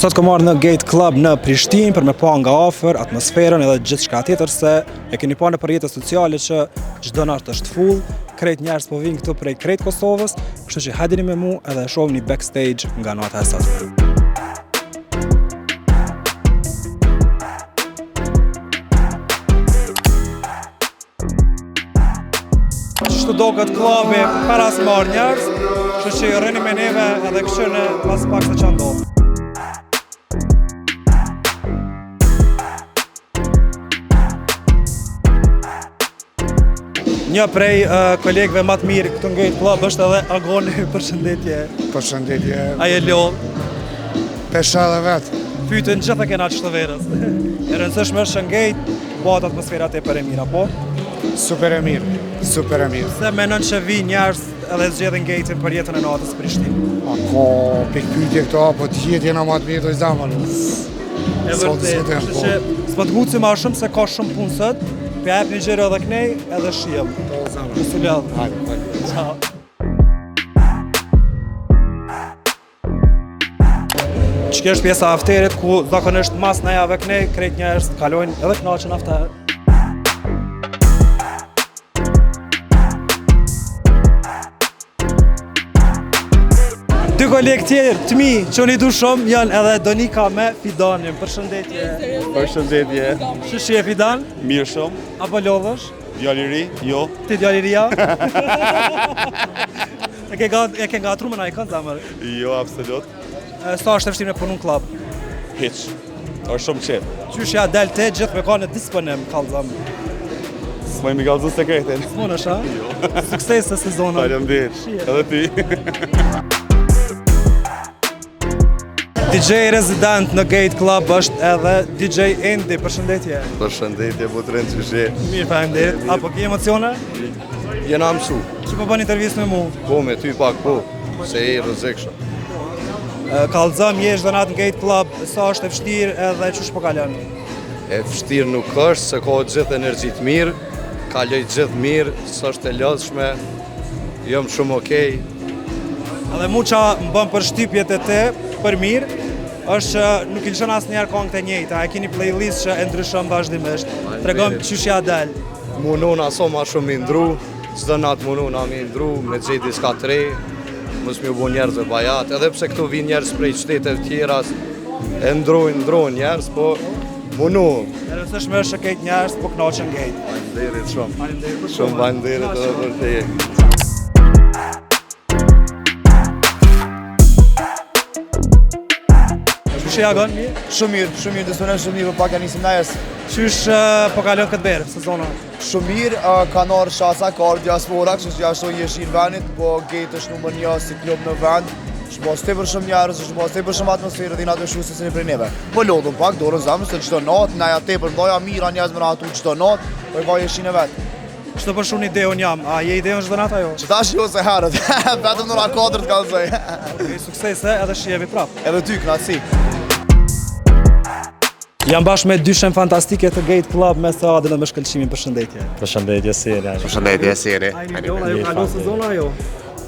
Sot kam marrë në Gate Club në Prishtinë për me pa nga afër atmosferën edhe gjithçka tjetër se e keni pa në rrjetet sociale që çdo natë është full, krejt njerëz po vinë këtu prej krejt Kosovës, kështu që hajdini me mua edhe shohni backstage nga nata e sotme. Qështu do këtë klubi para së marrë njerëz, kështu që rrini me neve edhe këshirë pas pak se që ndodhë. Një prej kolegëve më të mirë këtu në Gate Club është edhe Agoni, përshëndetje. Përshëndetje. A je lodh? Pesha dhe vetë. Pyetën gjithë e kena qështë të verës. E rëndësishme është që në Gate bëhet atmosfera tepër e mirë, apo? Super e mirë, super e mirë. Se menon që vi njerëz edhe zgjedhin Gate-in për jetën e natës Prishtinë. Ako, pikpyetje këto, po t'jetë jena ma të mirë dojtë zamën. E vërtet, kështu që s'po t'gucim ma shumë se ka shumë punë sot. Pja jep një gjere edhe knej edhe shijem. Nësë lëdhë. Hajde. Ciao. Që është pjesa afterit ku zakonisht mas në jave knej, krejt njerëz kalojnë edhe knaqen after. Dy kolegë tjerë të mi që unë i du shumë janë edhe Donika me Fidanin. Përshëndetje. Përshëndetje. Shëshje Fidan? Mirë shumë. Apo lodhësh? Djali i ri? Jo. Ti djali i ria? E ke ngatru me na i kënë zamër? Jo, absolut. Sa është e vështirë me punu në klub? Hiç. Është shumë qetë. Qysh ja del te gjithë me ka në disponim, kallë zamë. S'moj mi gallëzu sekretin. S'mon është, ha? Sukses e sezonën. Faleminderit. Edhe ti. DJ rezident në Gate Club është edhe DJ Andy, përshëndetje. Përshëndetje, butrin që shi. Mirë, faleminderit. Apo ke emocione? Jena mësu. Që po bën intervistë me mu? Po, me ty pak po, se i rëzikshëm. Kallëzëm, je çdo natë në Gate Club, sa është e vështirë edhe çush po kalon? E vështirë nuk është, se ka gjithë energjit mirë, kaloj gjithë mirë, s'është e lodhshme, jam shumë okej. Edhe mu qa më bën për shtypjet e te, për mirë, është që nuk i lëshon asë njerë kongët e njejta, e kini playlist që e ndryshon vazhdimisht. Tregom qysh ja del. Munona so ma shumë mi ndru, çdo natë munona mi ndru, me gjithë diska të re, mos mi u bo njerëzve bajat, edhe pse këtu vinë njerëz prej qyteteve tjera, e ndrojnë njerëz, po munu. E rëndësishme është që kejt njerëz po knaqen Gate. Faleminderit shumë. Faleminderit për Shumë faleminderit edhe për te. Qysh ja gën? Shumë mirë, dësonen shumë mirë, për pak e nisim najes. Qysh po kalon këtë berë, sezona? Shumë mirë, ka nërë shasa, ka orë diaspora, kështë që ashtu jeshin venit, po Gate është numër 1 si klub në vend. Shbos tepër shumë njerëz, shbos tepër shumë atmosferë dhe nga të shusi se një prej neve. Po lodhëm pak, dorën zamës, se qdo natë, naja tepër ndoja mira njerëz më ratu qdo natë, po e ka jeshin e vetë. Qëto për shumë ide unë jam, a je ide unë çdo natë ajo? Që ta shio se herët, vetëm nëra 4 të kalëzoj. Okej, suksese edhe shijevi prap. Edhe ty, knatësi. Jam bashkë me dy shem fantastike të Gate Club me Saadin dhe me Shkëlqimin, përshëndetje. Përshëndetje, si jeni? Përshëndetje, si jeni? A jeni ajo kalon sezona ajo?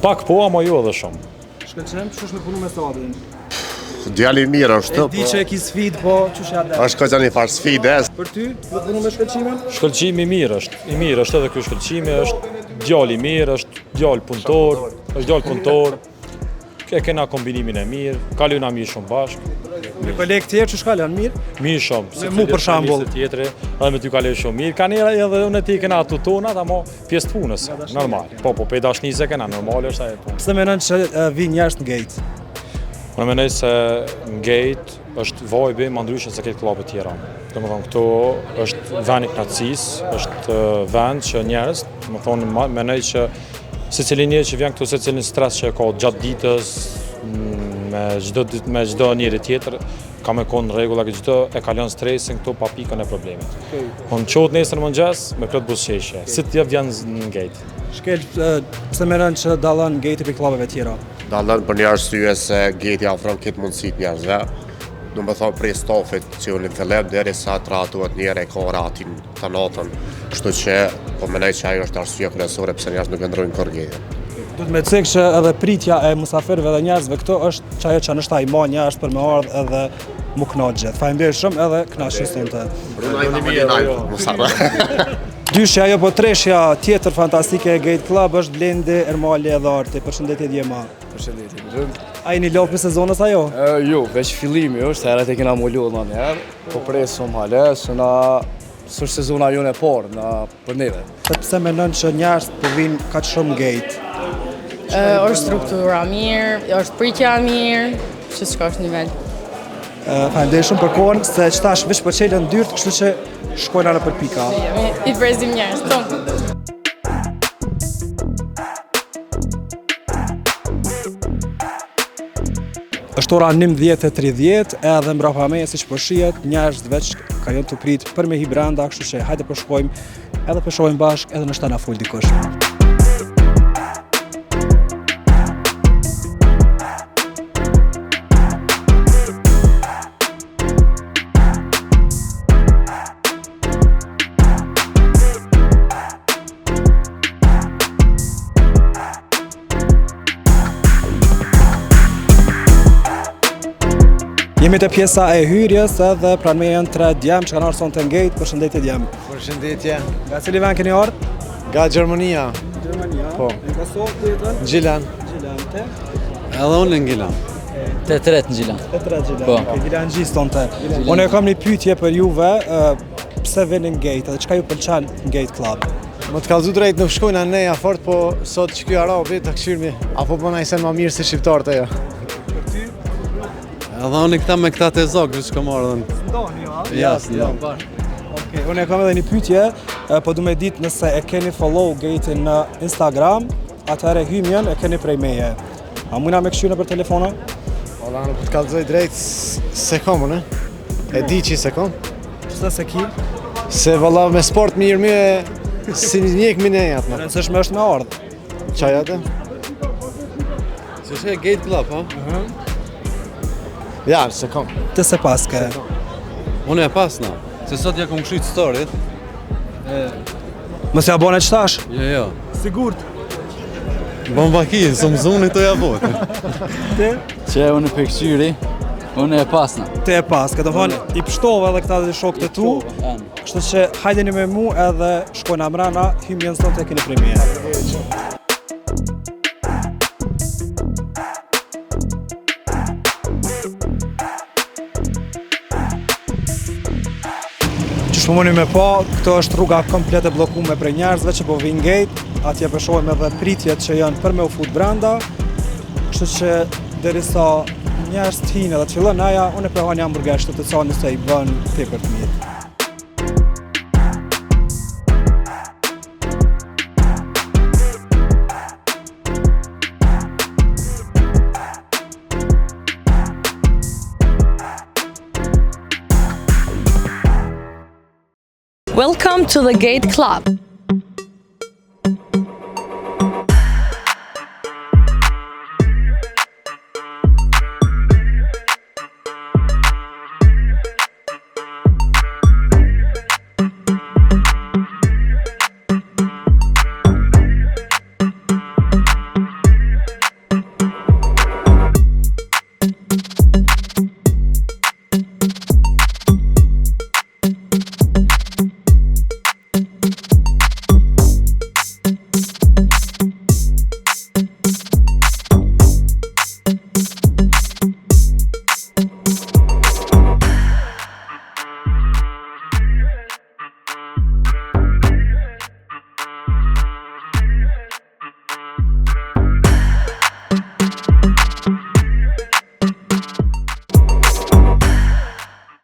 Pak po, ama jo edhe shumë. Shkëlqim, qysh me punu me Saadin? Djali i mirë është, E di që e ki sfid, po qysh ja del? është ka një farë sfide. Për ty, do të punu me Shkëlqimin? Shkëlqimi i mirë është edhe ky shkëlqimi, është djalë i mirë, është djalë punëtor, e kena kombinimin e mirë, kalojna mirë shumë bashkë. Me kolegë tjerë qysh kalon mirë? Mirë shumë. Me mu për shembull. Tjetri, edhe me ty kaloj shumë mirë. Kanë edhe unë ti kena ato tonat, ama pjesë të punës, normal. Po, pe dashnise kena, normal është ajo punë. Pse menon që vi njerëz në Gate? Unë mendoj se në Gate është vibe më ndryshe se këtë klubet tjera. Domethënë këtu është vend i knatësisë, është vend që njerëz, domethënë mendoj që secili njerëz që vjen këtu, secilin stres që ka gjatë ditës, me çdo njeri tjetër, ka me konë rregulla që çdo e kalon stresin këtu pa pikën e problemit. Unë qohet nesër mëngjes me plot buzëqeshje. Si t'ja vjen në Gate? Shkel, pse meron që dallon Gate për klubeve tjera? Dallon për një arsye se Gate ofron këtë mundësit njerëzve. Do të thonë prej stafit që unë në fillim derisa trajtohet njerë e ka ratin të natën. Kështu që po mendoj që ajo është arsye kryesore pse njerëz nuk ndrojnë kur Gate. Duhet me cek që edhe pritja e musafirëve dhe njerëzve këto është çajo që nështë i ma njerëz për me ardhë edhe mu knaqë gjithë. Faleminderit shumë edhe knaqësi sonte. Dyshja ajo po treshja tjetër fantastike e Gate Club është Blendi, Ermali edhe Arti. Përshëndetje Djema. Përshëndetje. A jeni lodh për sezonës ajo? Jo, veç fillimi është, herët e kena mu lodh ma njerë, po presim hale, se na s'është sezona jone e parë, na për neve. Sepse mendon që njerëz po vinë kaq shumë Gate? Është struktura mirë, është pritja mirë, që s'ka është nivel. Faleminderit shumë për kohën, se qëtash veç po qelën dyrt, kështu që shkojnë në për pika. I të brezim njerëz, tonë. Është ora 19:30 edhe mbrapa meje siç po shihet, njerëz veç ka janë të prit për me hi brenda, kështu që hajde po shkojmë edhe po shohim bashkë edhe nështë na fol dikush. Jemi të pjesa e hyrjes edhe pranë me janë 3 djemë që kanë ardhur sonte në Gate. Përshëndetje djemë. Përshëndetje. Nga cili vend keni ardhur? Nga Gjermania. Gjermania. Po. Në Kosovë ku jeton? Gjilan. Gjilan te? Edhe unë në Gjilan. Te tret në Gjilan. Te tret Gjilan. Po. Okay, Gjilan gjis sonte. Unë kam një pyetje për juve, pse vini në Gate edhe çka ju pëlqen në Gate Club? Më të kallzu drejt nuk shkojna neja fort, po sot që ky arabi ta këshirmi, apo po na i sen më mirë se shqiptarët ajo. Edhe unë këta me këta të zogë, që kom ardhën. Ndoni, ha? Ja, s'ndon. Okej, unë kam edhe një pyetje, po du me ditë nëse e keni follow Gate-in në Instagram, atëherë hymjen e keni prej meje. A mujna me këshyrë për telefona? Ola, nuk të kallzoj drejt se kom, ne? E di që se kom. Pse se ki? Se valla me sport mirë si njek mi nejat, ne? Rëndësishme është me ardhë. Qaj atë? Që është Gate Club, ha? Ja, se kom. Të se paske. Unë e pasna, se sot ja kom këshujt storit. Mësë ja bone qëtash? Jo. Sigurt. Bon vakin, së më zuni të ja bote. Te? Që unë për këshyri, unë e pasna. Te e paske, të thonë, i pështove edhe këta dhe shokët e tu. Kështu që hajdeni me mu edhe shkojnë amrana, hymjen sot e keni premierë. Që shpëmoni me pa, këto është rruga komplet e blokume për njerëzve që po vinë Gate, atje përshojmë edhe pritjet që janë për me u fut brenda, kështu që derisa njerëz të hinë edhe të fillon aja, unë e përhani hamburger të ca nëse i bën tepër të mirë. Welcome to the Gate Club.